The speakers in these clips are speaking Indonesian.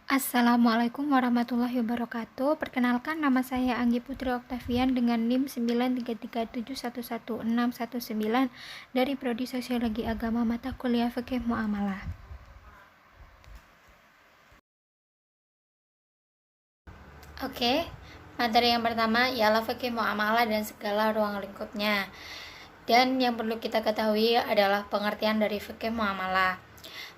Assalamualaikum warahmatullahi wabarakatuh. Perkenalkan, nama saya Anggi Putri Oktavian dengan NIM 933711619 dari Prodi Sosiologi Agama Mata Kuliah Fikih Muamalah. Oke, materi yang pertama ialah fikih muamalah dan segala ruang lingkupnya. Dan yang perlu kita ketahui adalah pengertian dari fikih muamalah.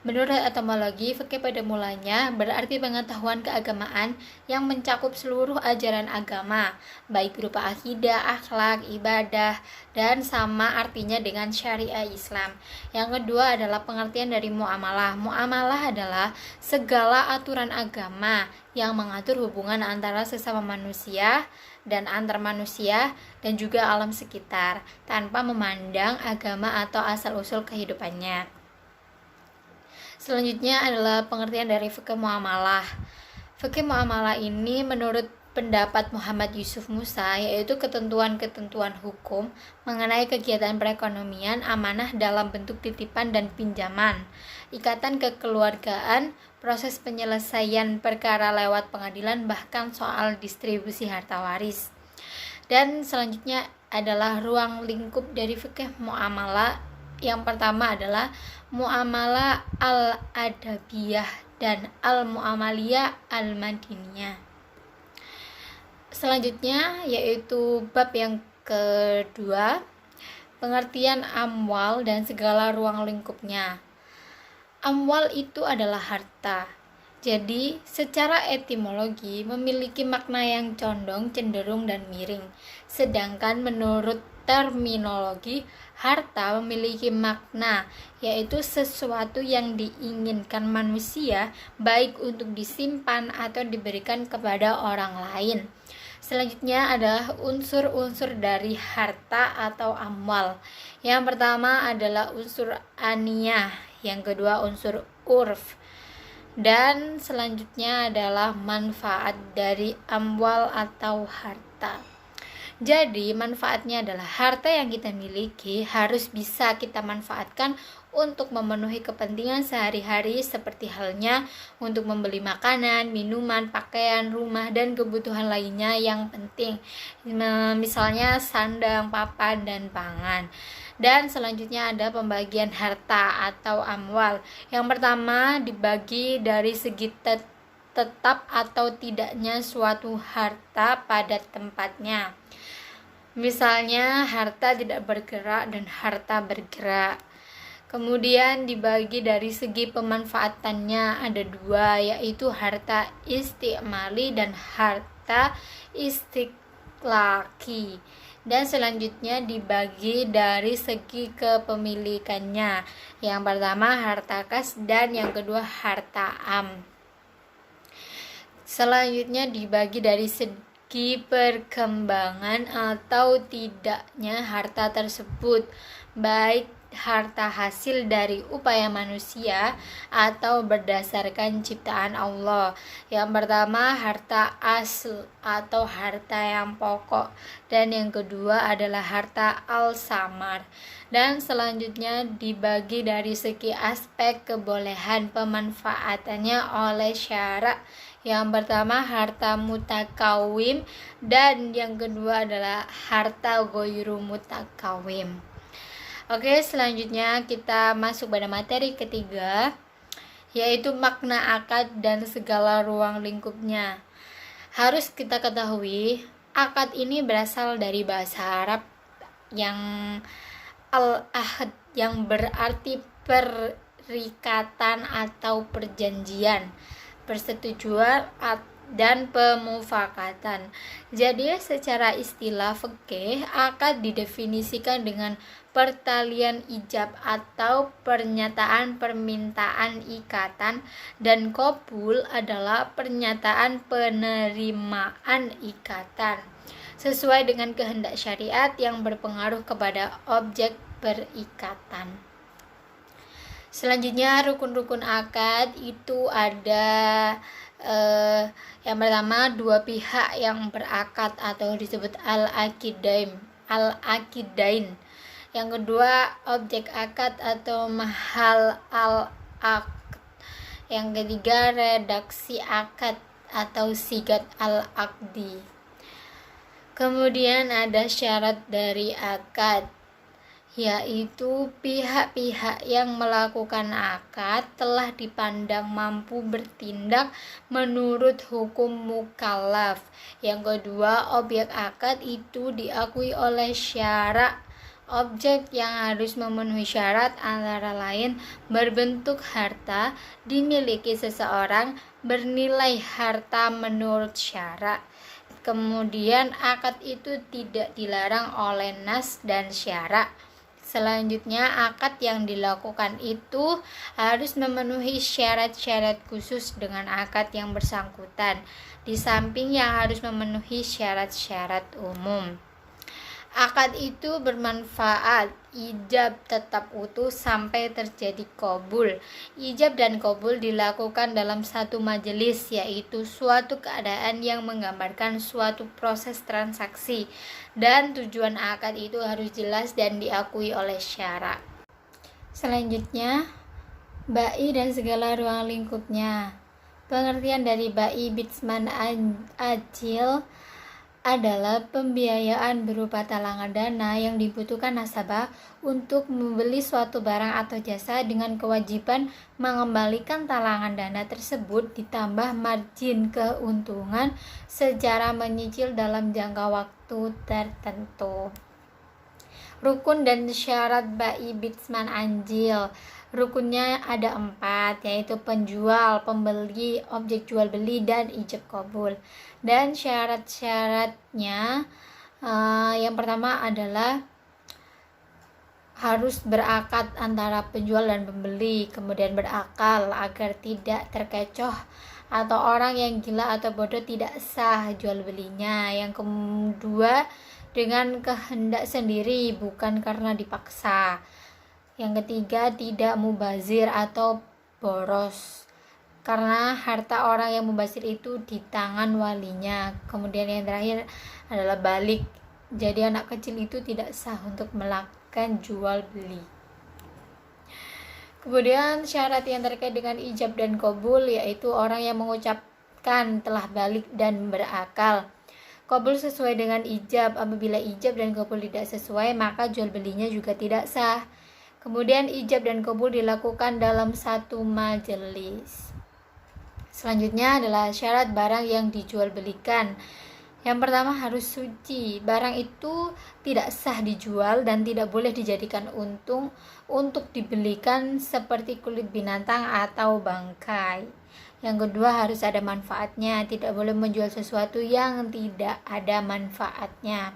Menurut etimologi, fikih pada mulanya berarti pengetahuan keagamaan yang mencakup seluruh ajaran agama, baik berupa akidah, akhlak, ibadah, dan sama artinya dengan syariah Islam. Yang kedua adalah pengertian dari muamalah. Muamalah adalah segala aturan agama yang mengatur hubungan antara sesama manusia dan antar manusia dan juga alam sekitar tanpa memandang agama atau asal-usul kehidupannya. Selanjutnya adalah pengertian dari fikih muamalah. Fikih muamalah ini menurut pendapat Muhammad Yusuf Musa yaitu ketentuan-ketentuan hukum mengenai kegiatan perekonomian, amanah dalam bentuk titipan dan pinjaman, ikatan kekeluargaan, proses penyelesaian perkara lewat pengadilan, bahkan soal distribusi harta waris. Dan selanjutnya adalah ruang lingkup dari fikih muamalah. Yang pertama adalah muamalah al-adabiyah dan al-muamaliyah al-madiniyah. Selanjutnya yaitu bab yang kedua, pengertian amwal dan segala ruang lingkupnya. Amwal itu adalah harta. Jadi, secara etimologi memiliki makna yang condong, cenderung, dan miring. Sedangkan menurut terminologi, harta memiliki makna, yaitu sesuatu yang diinginkan manusia, baik untuk disimpan atau diberikan kepada orang lain. Selanjutnya adalah unsur-unsur dari harta atau amwal. Yang pertama adalah unsur aniyah, yang kedua unsur urf, dan selanjutnya adalah manfaat dari amwal atau harta. Jadi manfaatnya adalah harta yang kita miliki harus bisa kita manfaatkan untuk memenuhi kepentingan sehari-hari seperti halnya untuk membeli makanan, minuman, pakaian, rumah, dan kebutuhan lainnya yang penting, misalnya sandang, papan, dan pangan. Dan selanjutnya ada pembagian harta atau amwal. Yang pertama dibagi dari segi tetap atau tidaknya suatu harta pada tempatnya. Misalnya harta tidak bergerak dan harta bergerak. Kemudian dibagi dari segi pemanfaatannya ada dua, yaitu harta istimali dan harta istiqlaki. Dan selanjutnya dibagi dari segi kepemilikannya. Yang pertama harta kas dan yang kedua harta am. Selanjutnya dibagi dari segi perkembangan atau tidaknya harta tersebut, baik harta hasil dari upaya manusia atau berdasarkan ciptaan Allah. Yang pertama harta asl atau harta yang pokok, dan yang kedua adalah harta al-samar. Dan selanjutnya dibagi dari segi aspek kebolehan pemanfaatannya oleh syara. Yang pertama harta mutakawim dan yang kedua adalah harta goiru mutakawim. Oke, selanjutnya kita masuk pada materi ketiga, yaitu makna akad dan segala ruang lingkupnya. Harus kita ketahui, akad ini berasal dari bahasa Arab yang al-ahd, yang berarti perikatan atau perjanjian, persetujuan dan pemufakatan. Jadi secara istilah fikih, akad didefinisikan dengan pertalian ijab atau pernyataan permintaan ikatan, dan qabul adalah pernyataan penerimaan ikatan sesuai dengan kehendak syariat yang berpengaruh kepada objek perikatan. Selanjutnya rukun-rukun akad itu ada yang pertama dua pihak yang berakad atau disebut al-aqidain. Yang kedua objek akad atau mahal al-aqd. Yang ketiga, redaksi akad atau sigat al-aqdi. Kemudian ada syarat dari akad, yaitu pihak-pihak yang melakukan akad telah dipandang mampu bertindak menurut hukum mukallaf. Yang kedua, objek akad itu diakui oleh syara. Objek yang harus memenuhi syarat antara lain berbentuk harta dimiliki seseorang, bernilai harta menurut syara. Kemudian akad itu tidak dilarang oleh nas dan syara. Selanjutnya, akad yang dilakukan itu harus memenuhi syarat-syarat khusus dengan akad yang bersangkutan, di samping yang harus memenuhi syarat-syarat umum. Akad itu bermanfaat, ijab tetap utuh sampai terjadi qabul. Ijab dan qabul dilakukan dalam satu majelis, yaitu suatu keadaan yang menggambarkan suatu proses transaksi, dan tujuan akad itu harus jelas dan diakui oleh syara. Selanjutnya, ba'i dan segala ruang lingkupnya. Pengertian dari ba'i bitsman ajil adalah pembiayaan berupa talangan dana yang dibutuhkan nasabah untuk membeli suatu barang atau jasa dengan kewajiban mengembalikan talangan dana tersebut ditambah margin keuntungan secara menyicil dalam jangka waktu tertentu. Rukun dan syarat ba'i bitsman anjil. Rukunnya ada 4, yaitu penjual, pembeli, objek jual beli, dan ijab qabul. Dan syarat-syaratnya yang pertama adalah harus berakad antara penjual dan pembeli, kemudian berakal agar tidak terkecoh atau orang yang gila atau bodoh tidak sah jual belinya. Yang kedua, dengan kehendak sendiri bukan karena dipaksa. Yang ketiga, tidak mubazir atau boros, karena harta orang yang mubazir itu di tangan walinya. Kemudian yang terakhir adalah balik, jadi anak kecil itu tidak sah untuk melakukan jual beli. Kemudian syarat yang terkait dengan ijab dan qabul, yaitu orang yang mengucapkan telah balik dan berakal. Qabul sesuai dengan ijab. Apabila ijab dan qabul tidak sesuai, maka jual belinya juga tidak sah. Kemudian ijab dan qabul dilakukan dalam satu majelis. Selanjutnya adalah syarat barang yang dijual belikan. Yang pertama, harus suci. Barang itu tidak sah dijual dan tidak boleh dijadikan untung untuk dibelikan seperti kulit binatang atau bangkai. Yang kedua, harus ada manfaatnya. Tidak boleh menjual sesuatu yang tidak ada manfaatnya.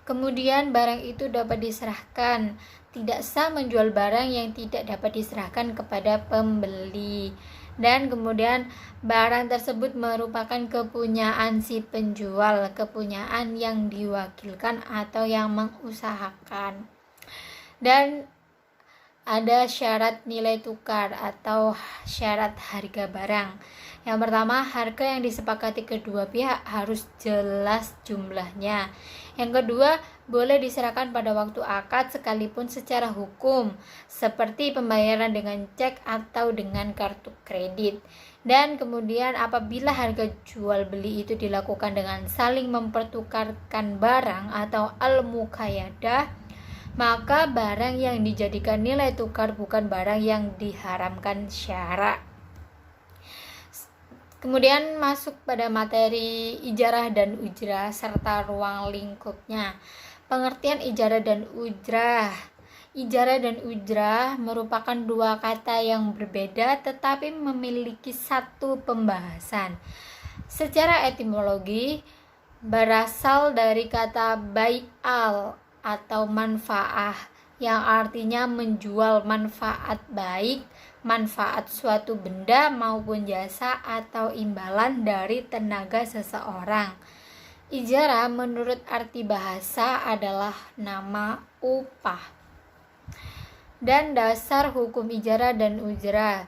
Kemudian barang itu dapat diserahkan. Tidak sah menjual barang yang tidak dapat diserahkan kepada pembeli. Dan kemudian barang tersebut merupakan kepunyaan si penjual, kepunyaan yang diwakilkan atau yang mengusahakan. Dan ada syarat nilai tukar atau syarat harga barang. Yang pertama, harga yang disepakati kedua pihak harus jelas jumlahnya. Yang kedua, boleh diserahkan pada waktu akad sekalipun secara hukum, seperti pembayaran dengan cek atau dengan kartu kredit. Dan kemudian apabila harga jual beli itu dilakukan dengan saling mempertukarkan barang atau al-muqayadah, maka barang yang dijadikan nilai tukar bukan barang yang diharamkan syara. Kemudian masuk pada materi ijarah dan ujrah serta ruang lingkupnya. Pengertian ijarah dan ujrah. Ijarah dan ujrah merupakan dua kata yang berbeda tetapi memiliki satu pembahasan. Secara etimologi berasal dari kata bai'al atau manfaah yang artinya menjual manfaat baik, manfaat suatu benda maupun jasa atau imbalan dari tenaga seseorang. Ijarah menurut arti bahasa adalah nama upah. Dan dasar hukum ijarah dan ujrah.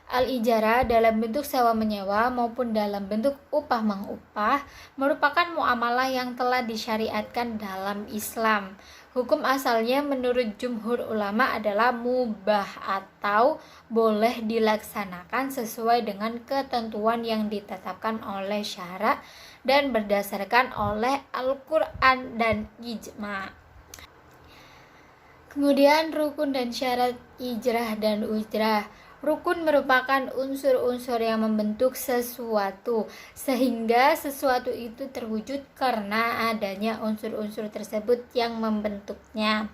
Al-ijarah dalam bentuk sewa menyewa maupun dalam bentuk upah mengupah merupakan muamalah yang telah disyariatkan dalam Islam. Hukum asalnya menurut jumhur ulama adalah mubah atau boleh dilaksanakan sesuai dengan ketentuan yang ditetapkan oleh syara dan berdasarkan oleh Al-Quran dan ijma. Kemudian rukun dan syarat ijrah dan ujrah. Rukun merupakan unsur-unsur yang membentuk sesuatu, sehingga sesuatu itu terwujud karena adanya unsur-unsur tersebut yang membentuknya.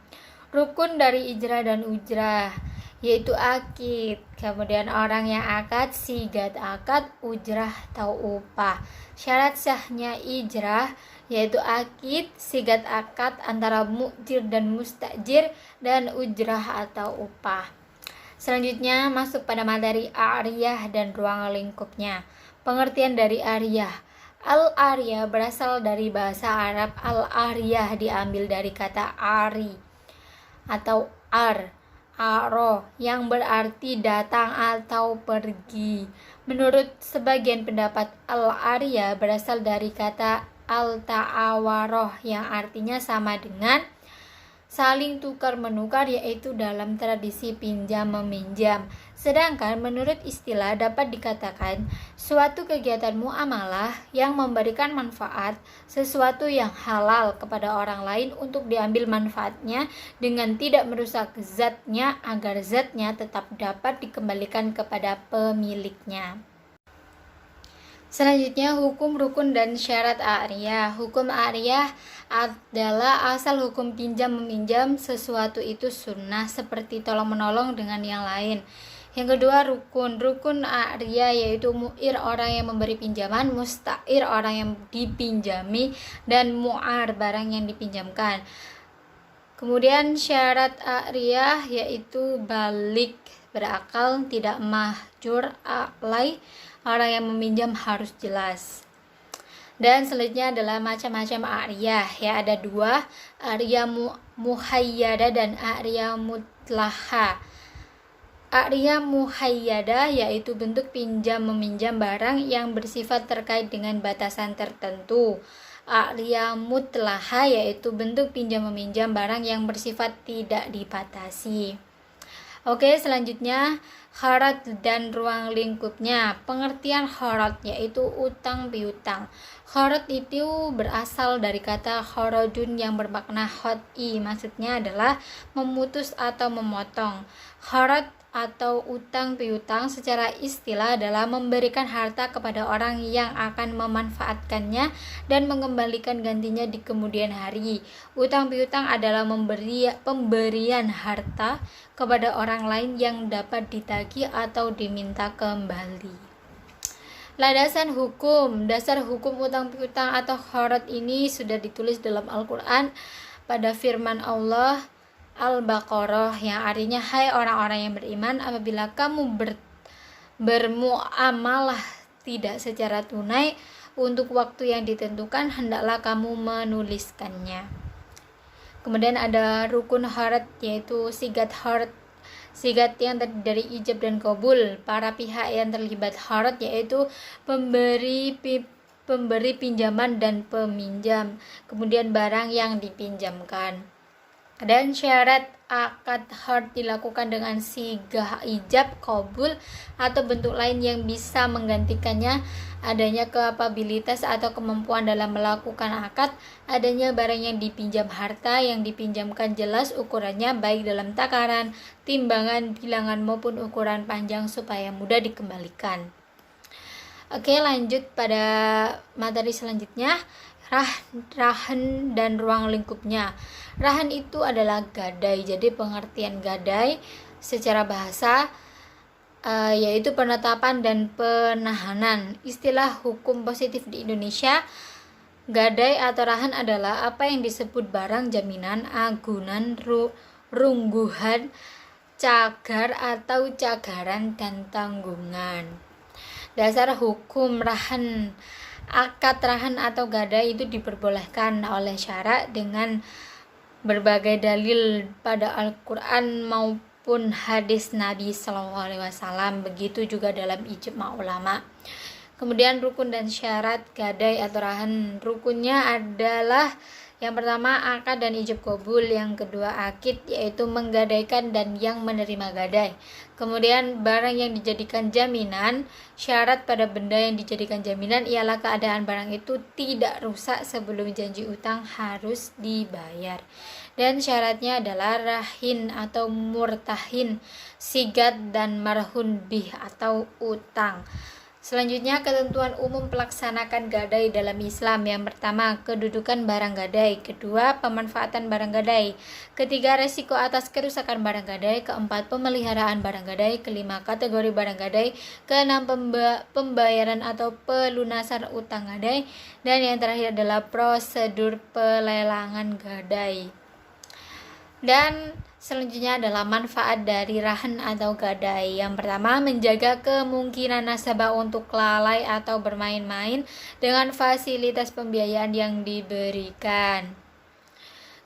Rukun dari ijrah dan ujrah, yaitu akid, kemudian orang yang akad, sigat akad, ujrah atau upah. Syarat sahnya ijrah, yaitu akid, sigat akad antara mu'jir dan mustajir, dan ujrah atau upah. Selanjutnya masuk pada materi ariyah dan ruang lingkupnya. Pengertian dari ariyah. Al-ariyah berasal dari bahasa Arab. Al-ariyah diambil dari kata ari atau aro yang berarti datang atau pergi. Menurut sebagian pendapat, al-ariyah berasal dari kata al-ta'awaroh yang artinya sama dengan saling tukar menukar, yaitu dalam tradisi pinjam meminjam. Sedangkan menurut istilah dapat dikatakan suatu kegiatan muamalah yang memberikan manfaat, sesuatu yang halal kepada orang lain untuk diambil manfaatnya dengan tidak merusak zatnya agar zatnya tetap dapat dikembalikan kepada pemiliknya. Selanjutnya hukum rukun dan syarat ariyah. Hukum ariyah adalah asal hukum pinjam meminjam sesuatu itu sunnah seperti tolong menolong dengan yang lain. Yang kedua rukun ariyah yaitu mu'ir orang yang memberi pinjaman, musta'ir orang yang dipinjami, dan mu'ar barang yang dipinjamkan. Kemudian syarat ariyah yaitu balik, berakal, tidak mahjur alai, orang yang meminjam harus jelas. Dan selanjutnya adalah macam-macam ariyah, ya ada dua, ariyah muhayyada dan ariyah mutlaha. Ariyah muhayyada yaitu bentuk pinjam meminjam barang yang bersifat terkait dengan batasan tertentu. Ariyah mutlaha yaitu bentuk pinjam meminjam barang yang bersifat tidak dibatasi. Oke, selanjutnya kharat dan ruang lingkupnya. Pengertian kharat yaitu utang piutang. Kharat itu berasal dari kata kharadun yang bermakna khot'i, maksudnya adalah memutus atau memotong. Kharat atau utang piutang secara istilah adalah memberikan harta kepada orang yang akan memanfaatkannya dan mengembalikan gantinya di kemudian hari. Utang piutang adalah pemberian harta kepada orang lain yang dapat ditagih atau diminta kembali. Landasan hukum. Dasar hukum utang piutang atau kharat ini sudah ditulis dalam Al-Quran pada firman Allah Al-Baqarah yang artinya, hai orang-orang yang beriman, apabila kamu bermuamalah tidak secara tunai untuk waktu yang ditentukan, hendaklah kamu menuliskannya. Kemudian ada rukun kharat yaitu sigat kharat. Sigat yang terdiri dari ijab dan qabul. Para pihak yang terlibat kharat yaitu pemberi pinjaman dan peminjam, kemudian barang yang dipinjamkan. Dan syarat akad kharat dilakukan dengan sigah ijab, qabul, atau bentuk lain yang bisa menggantikannya, adanya kapabilitas atau kemampuan dalam melakukan akad, adanya barang yang dipinjam, harta yang dipinjamkan jelas ukurannya baik dalam takaran, timbangan, bilangan maupun ukuran panjang supaya mudah dikembalikan. Oke, lanjut pada materi selanjutnya, rahan dan ruang lingkupnya. Rahan itu adalah gadai. Jadi pengertian gadai secara bahasa yaitu penetapan dan penahanan. Istilah hukum positif di Indonesia, gadai atau rahan adalah apa yang disebut barang jaminan, agunan, rungguhan, cagar atau cagaran, dan tanggungan. Dasar hukum rahan. Akad rahan atau gadai itu diperbolehkan oleh syara dengan berbagai dalil pada Al-Quran maupun hadis Nabi SAW. Begitu juga dalam ijma ulama. Kemudian rukun dan syarat gadai atau rahan. Rukunnya adalah Yang pertama akad dan ijab qabul, yang kedua akid yaitu menggadaikan dan yang menerima gadai. Kemudian barang yang dijadikan jaminan, syarat pada benda yang dijadikan jaminan ialah keadaan barang itu tidak rusak sebelum janji utang harus dibayar. Dan syaratnya adalah rahin atau murtahin, sigat dan marhun bih atau utang. Selanjutnya, ketentuan umum pelaksanakan gadai dalam Islam. Yang pertama, kedudukan barang gadai. Kedua, pemanfaatan barang gadai. Ketiga, resiko atas kerusakan barang gadai. Keempat, pemeliharaan barang gadai. Kelima, kategori barang gadai. Keenam, pembayaran atau pelunasan utang gadai. Dan yang terakhir adalah prosedur pelelangan gadai. Dan selanjutnya adalah manfaat dari rahan atau gadai. Yang pertama, menjaga kemungkinan nasabah untuk lalai atau bermain-main dengan fasilitas pembiayaan yang diberikan.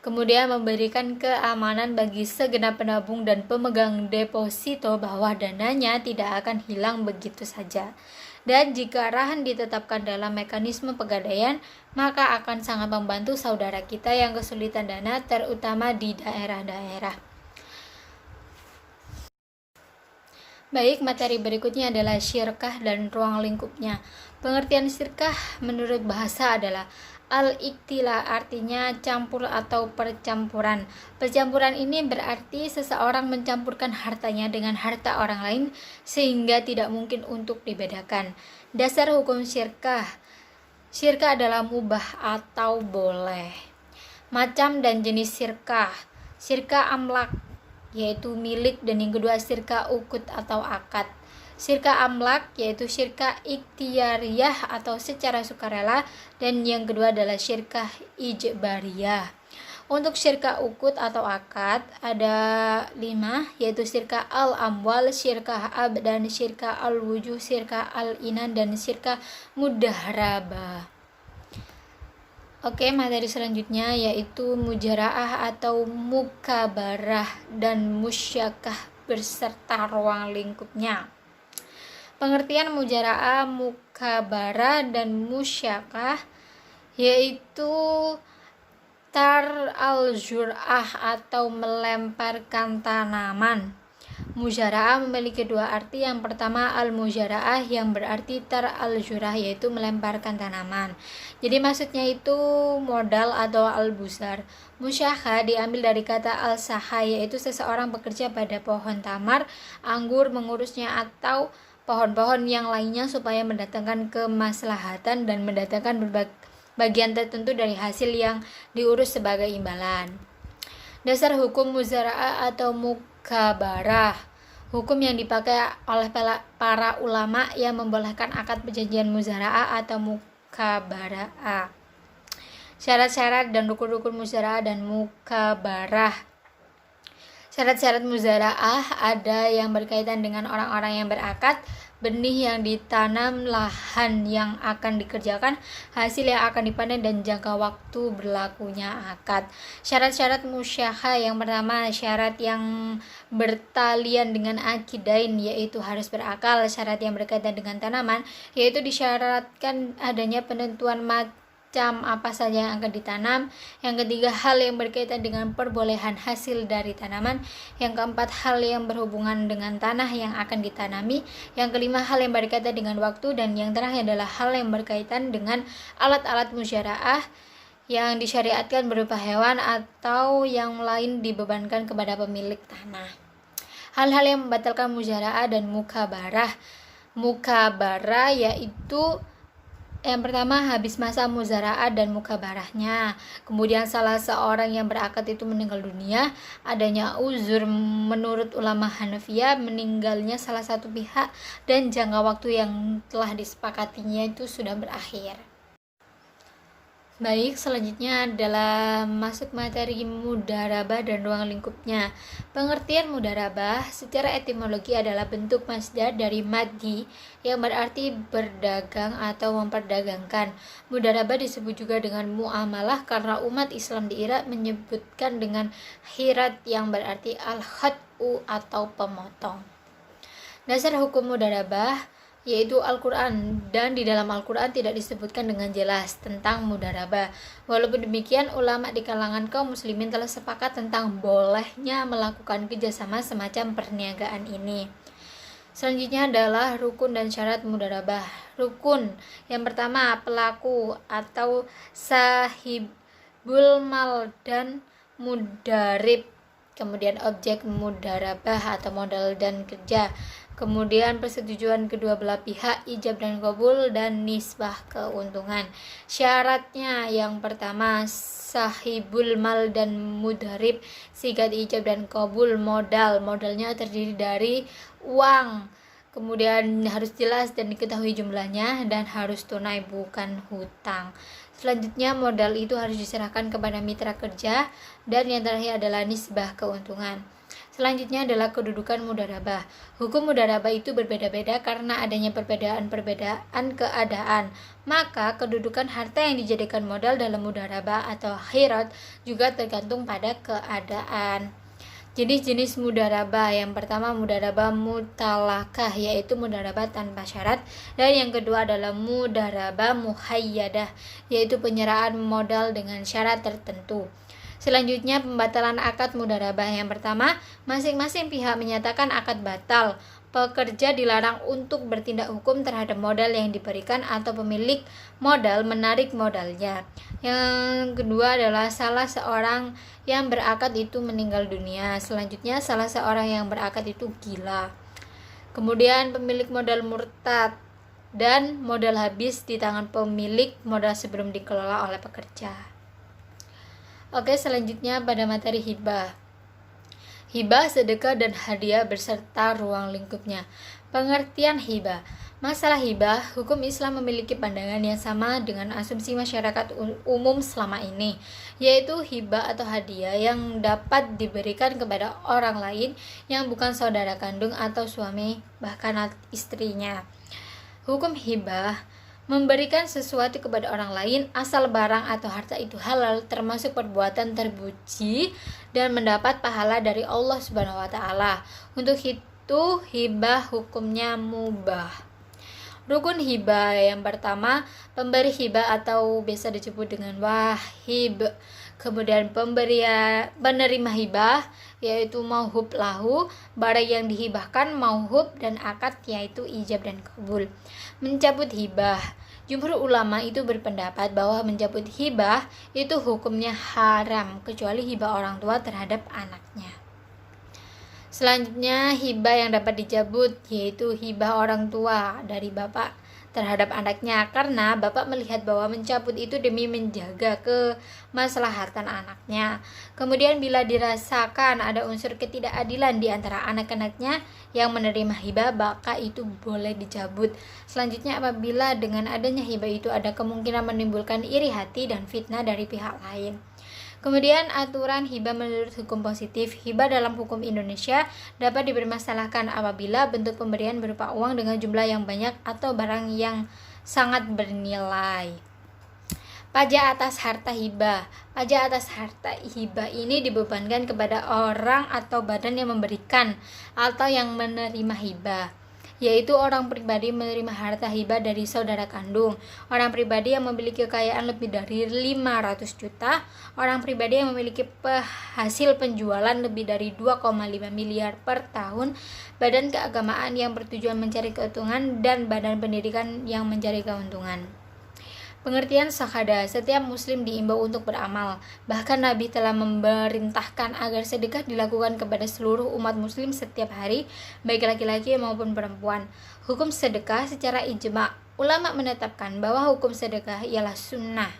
Kemudian memberikan keamanan bagi segenap penabung dan pemegang deposito bahwa dananya tidak akan hilang begitu saja. Dan jika rahan ditetapkan dalam mekanisme pegadaian, maka akan sangat membantu saudara kita yang kesulitan dana, terutama di daerah-daerah. Baik, materi berikutnya adalah syirkah dan ruang lingkupnya. Pengertian syirkah menurut bahasa adalah al-iktila, artinya campur atau percampuran. Percampuran ini berarti seseorang mencampurkan hartanya dengan harta orang lain sehingga tidak mungkin untuk dibedakan. Dasar hukum syirkah. Syirkah adalah mubah atau boleh. Macam dan jenis syirkah. Syirkah amlak, yaitu milik, dan yang kedua syirkah ukut atau akad. Syirkah amlak yaitu syirkah ikhtiariyah atau secara sukarela, dan yang kedua adalah syirkah ijbariyah. Untuk syirkah ukut atau akad ada 5, yaitu syirkah al-amwal, syirkah abdan, syirkah al-wujuh, syirkah al-inan, dan syirkah mudaharabah. Oke, materi selanjutnya yaitu mujara'ah atau mukabarah dan musyakah berserta ruang lingkupnya. Pengertian mujara'ah, mukabarah, dan musyakah yaitu tar al-jur'ah atau melemparkan tanaman. Mujara'ah memiliki dua arti. Yang pertama al-mujara'ah yang berarti tar al-jur'ah yaitu melemparkan tanaman. Jadi maksudnya itu modal atau al-busar. Musyakah diambil dari kata al-saha yaitu seseorang bekerja pada pohon tamar, anggur, mengurusnya atau pohon-pohon yang lainnya supaya mendatangkan kemaslahatan dan mendatangkan bagian tertentu dari hasil yang diurus sebagai imbalan. Dasar hukum muzara'ah atau mukabarah. Hukum yang dipakai oleh para ulama yang membolehkan akad perjanjian muzara'ah atau mukabarah. Syarat-syarat dan rukun-rukun muzara'ah dan mukabarah. Syarat-syarat muzara'ah ada yang berkaitan dengan orang-orang yang berakad, benih yang ditanam, lahan yang akan dikerjakan, hasil yang akan dipanen, dan jangka waktu berlakunya akad. Syarat-syarat musyakah yang pertama, syarat yang bertalian dengan akidain yaitu harus berakal. Syarat yang berkaitan dengan tanaman yaitu disyaratkan adanya penentuan macam apa saja yang akan ditanam. Yang ketiga, hal yang berkaitan dengan perbolehan hasil dari tanaman. Yang keempat, hal yang berhubungan dengan tanah yang akan ditanami. Yang kelima, hal yang berkaitan dengan waktu. Dan yang terakhir adalah hal yang berkaitan dengan alat-alat musyara'ah yang disyariatkan berupa hewan atau yang lain dibebankan kepada pemilik tanah. Hal-hal yang membatalkan musyara'ah dan mukabarah. Mukabarah yaitu yang pertama, habis masa muzara'ah dan mukabarahnya. Kemudian salah seorang yang berakad itu meninggal dunia. Adanya uzur menurut ulama Hanafiyah, meninggalnya salah satu pihak, dan jangka waktu yang telah disepakatinya itu sudah berakhir. Baik, selanjutnya adalah masuk materi mudarabah dan ruang lingkupnya. Pengertian mudarabah secara etimologi adalah bentuk masdar dari maddi yang berarti berdagang atau memperdagangkan. Mudarabah disebut juga dengan muamalah karena umat Islam di Irak menyebutkan dengan hirat yang berarti al-khat'u atau pemotong. Dasar hukum mudarabah. yaitu Al-Quran, dan di dalam Al-Quran tidak disebutkan dengan jelas tentang mudharabah. Walaupun demikian, ulama di kalangan kaum muslimin telah sepakat tentang bolehnya melakukan kerjasama semacam perniagaan ini. Selanjutnya adalah rukun dan syarat mudharabah. Rukun yang pertama, pelaku atau sahibul mal dan mudharib. Kemudian objek mudharabah atau modal dan kerja. Kemudian persetujuan kedua belah pihak, ijab dan kabul, dan nisbah keuntungan. Syaratnya yang pertama, sahibul mal dan mudharib, sigat ijab dan kabul. Modalnya terdiri dari uang, kemudian harus jelas dan diketahui jumlahnya, dan harus tunai bukan hutang. Selanjutnya modal itu harus diserahkan kepada mitra kerja, dan yang terakhir adalah nisbah keuntungan. Selanjutnya adalah kedudukan mudharabah. Hukum mudharabah itu berbeda-beda karena adanya perbedaan keadaan. Maka kedudukan harta yang dijadikan modal dalam mudharabah atau khirat juga tergantung pada keadaan. Jenis-jenis mudharabah, yang pertama mudharabah mutalakah, yaitu mudharabah tanpa syarat, dan yang kedua adalah mudharabah muhayyadah, yaitu penyerahan modal dengan syarat tertentu. Selanjutnya pembatalan akad mudharabah. Yang pertama, masing-masing pihak menyatakan akad batal. Pekerja dilarang untuk bertindak hukum terhadap modal yang diberikan atau pemilik modal menarik modalnya. Yang kedua adalah salah seorang yang berakad itu meninggal dunia. Selanjutnya salah seorang yang berakad itu gila. Kemudian pemilik modal murtad dan modal habis di tangan pemilik modal sebelum dikelola oleh pekerja. Oke, selanjutnya pada materi hibah. Hibah, sedekah, dan hadiah beserta ruang lingkupnya. Pengertian hibah. Masalah hibah, hukum Islam memiliki pandangan yang sama dengan asumsi masyarakat umum selama ini, yaitu hibah atau hadiah yang dapat diberikan kepada orang lain yang bukan saudara kandung atau suami, bahkan istrinya. Hukum hibah memberikan sesuatu kepada orang lain asal barang atau harta itu halal, termasuk perbuatan terpuji, dan mendapat pahala dari Allah Subhanahu wa taala. Untuk itu hibah hukumnya mubah. Rukun hibah yang pertama, pemberi hibah atau biasa disebut dengan wahib. Kemudian penerima hibah, yaitu mauhub lahu, barang yang dihibahkan mauhub, dan akad, yaitu ijab dan kabul. Mencabut hibah. Jumhur ulama itu berpendapat bahwa mencabut hibah itu hukumnya haram, kecuali hibah orang tua terhadap anaknya. Selanjutnya hibah yang dapat dicabut, yaitu hibah orang tua dari bapak terhadap anaknya, karena bapak melihat bahwa mencabut itu demi menjaga kemaslahatan anaknya. Kemudian bila dirasakan ada unsur ketidakadilan di antara anak-anaknya yang menerima hibah, maka itu boleh dicabut. Selanjutnya apabila dengan adanya hibah itu ada kemungkinan menimbulkan iri hati dan fitnah dari pihak lain. Kemudian aturan hibah menurut hukum positif. Hibah dalam hukum Indonesia dapat dipermasalahkan apabila bentuk pemberian berupa uang dengan jumlah yang banyak atau barang yang sangat bernilai. Pajak atas harta hibah. Pajak atas harta hibah ini dibebankan kepada orang atau badan yang memberikan atau yang menerima hibah, yaitu orang pribadi menerima harta hibah dari saudara kandung, orang pribadi yang memiliki kekayaan lebih dari 500 juta, orang pribadi yang memiliki hasil penjualan lebih dari 2,5 miliar per tahun, badan keagamaan yang bertujuan mencari keuntungan, dan badan pendidikan yang mencari keuntungan. Pengertian syahadah, setiap muslim diimbau untuk beramal. Bahkan Nabi telah memerintahkan agar sedekah dilakukan kepada seluruh umat muslim setiap hari, baik laki-laki maupun perempuan. Hukum sedekah secara ijma', ulama menetapkan bahwa hukum sedekah ialah sunnah.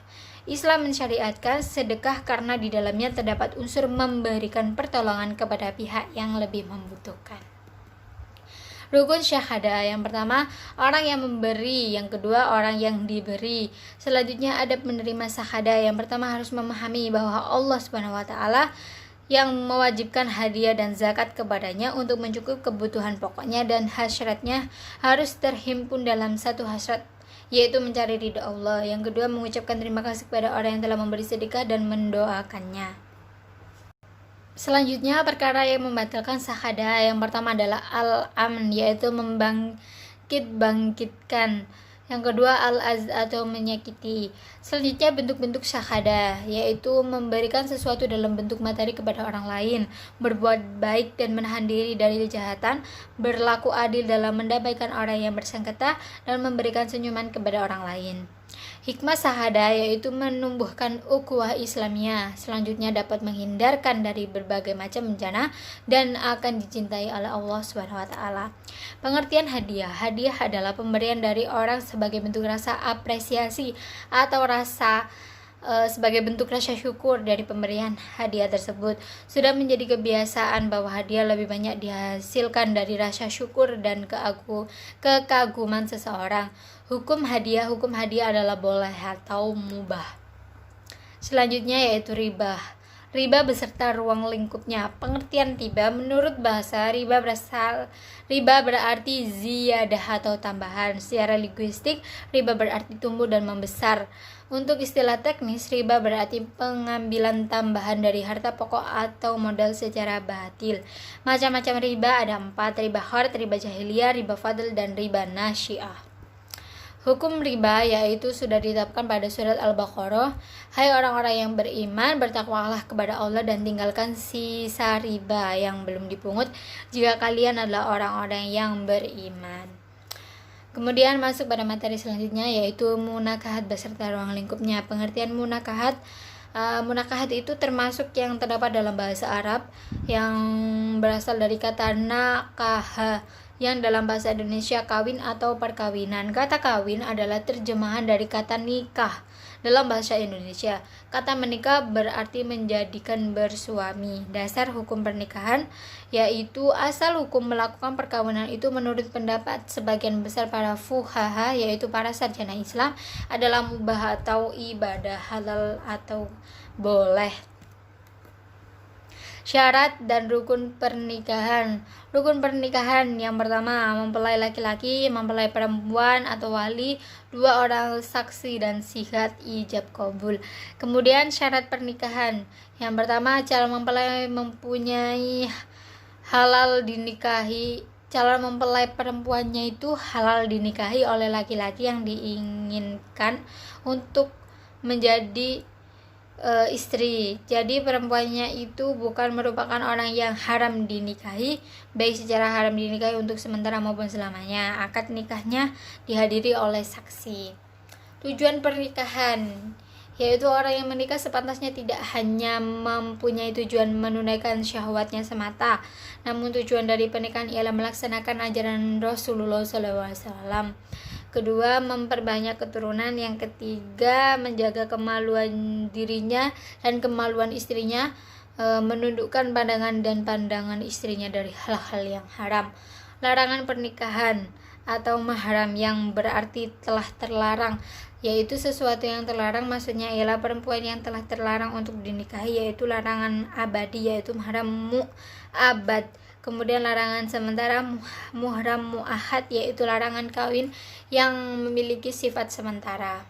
Islam mensyariatkan sedekah karena di dalamnya terdapat unsur memberikan pertolongan kepada pihak yang lebih membutuhkan. Rukun syahadah, yang pertama orang yang memberi, yang kedua orang yang diberi. Selanjutnya adab menerima syahadah. Yang pertama harus memahami bahwa Allah Subhanahu wa taala yang mewajibkan hadiah dan zakat kepadanya untuk mencukupi kebutuhan pokoknya, dan hasratnya harus terhimpun dalam satu hasrat, yaitu mencari ridha Allah. Yang kedua mengucapkan terima kasih kepada orang yang telah memberi sedekah dan mendoakannya. Selanjutnya perkara yang membatalkan syahadah, yang pertama adalah al-amn, yaitu bangkitkan. Yang kedua, al-az atau menyakiti. Selanjutnya bentuk-bentuk syahadah, yaitu memberikan sesuatu dalam bentuk materi kepada orang lain, berbuat baik dan menahan diri dari kejahatan, berlaku adil dalam mendamaikan orang yang bersengketa, dan memberikan senyuman kepada orang lain. Hikmah syahadah yaitu menumbuhkan ukhuwah Islamiyah, selanjutnya dapat menghindarkan dari berbagai macam bencana dan akan dicintai oleh Allah SWT. Pengertian hadiah. Hadiah adalah pemberian dari orang sebagai bentuk rasa apresiasi atau sebagai bentuk rasa syukur dari pemberian hadiah tersebut. Sudah menjadi kebiasaan bahwa hadiah lebih banyak dihasilkan dari rasa syukur dan kekaguman seseorang. Hukum hadiah adalah boleh atau mubah. Selanjutnya yaitu riba. Riba beserta ruang lingkupnya. Pengertian riba menurut bahasa riba berarti ziyadah atau tambahan. Secara linguistik, riba berarti tumbuh dan membesar. Untuk istilah teknis, riba berarti pengambilan tambahan dari harta pokok atau modal secara batil. Macam-macam riba ada 4, riba khard, riba jahiliyah, riba fadl, dan riba nasyiah. Hukum riba yaitu sudah ditetapkan pada surat Al-Baqarah. Hai orang-orang yang beriman, bertakwalah kepada Allah dan tinggalkan sisa riba yang belum dipungut jika kalian adalah orang-orang yang beriman. Kemudian masuk pada materi selanjutnya yaitu munakahat beserta ruang lingkupnya. Pengertian munakahat itu termasuk yang terdapat dalam bahasa Arab yang berasal dari kata nakaha yang dalam bahasa Indonesia kawin atau perkawinan. Kata kawin adalah terjemahan dari kata nikah dalam bahasa Indonesia. Kata menikah berarti menjadikan bersuami. Dasar hukum pernikahan yaitu asal hukum melakukan perkawinan itu menurut pendapat sebagian besar para fuqaha yaitu para sarjana Islam adalah mubah atau ibadah, halal atau boleh. Syarat dan rukun pernikahan. Rukun pernikahan yang pertama, mempelai laki-laki, mempelai perempuan atau wali, 2 orang saksi dan sihat ijab kabul. Kemudian syarat pernikahan. Yang pertama, calon mempelai mempunyai halal dinikahi. Calon mempelai perempuannya itu halal dinikahi oleh laki-laki yang diinginkan untuk menjadi istri. Jadi perempuannya itu bukan merupakan orang yang haram dinikahi, baik secara haram dinikahi untuk sementara maupun selamanya. Akad nikahnya dihadiri oleh saksi. Tujuan pernikahan yaitu orang yang menikah sepantasnya tidak hanya mempunyai tujuan menunaikan syahwatnya semata, namun tujuan dari pernikahan ialah melaksanakan ajaran Rasulullah SAW. Kedua, memperbanyak keturunan. Yang ketiga, menjaga kemaluan dirinya dan kemaluan istrinya, menundukkan pandangan dan pandangan istrinya dari hal-hal yang haram. Larangan pernikahan atau mahram yang berarti telah terlarang, yaitu sesuatu yang terlarang maksudnya ialah perempuan yang telah terlarang untuk dinikahi, yaitu larangan abadi yaitu mahram mu'abad. Kemudian larangan sementara muhram mu'ahad yaitu larangan kawin yang memiliki sifat sementara.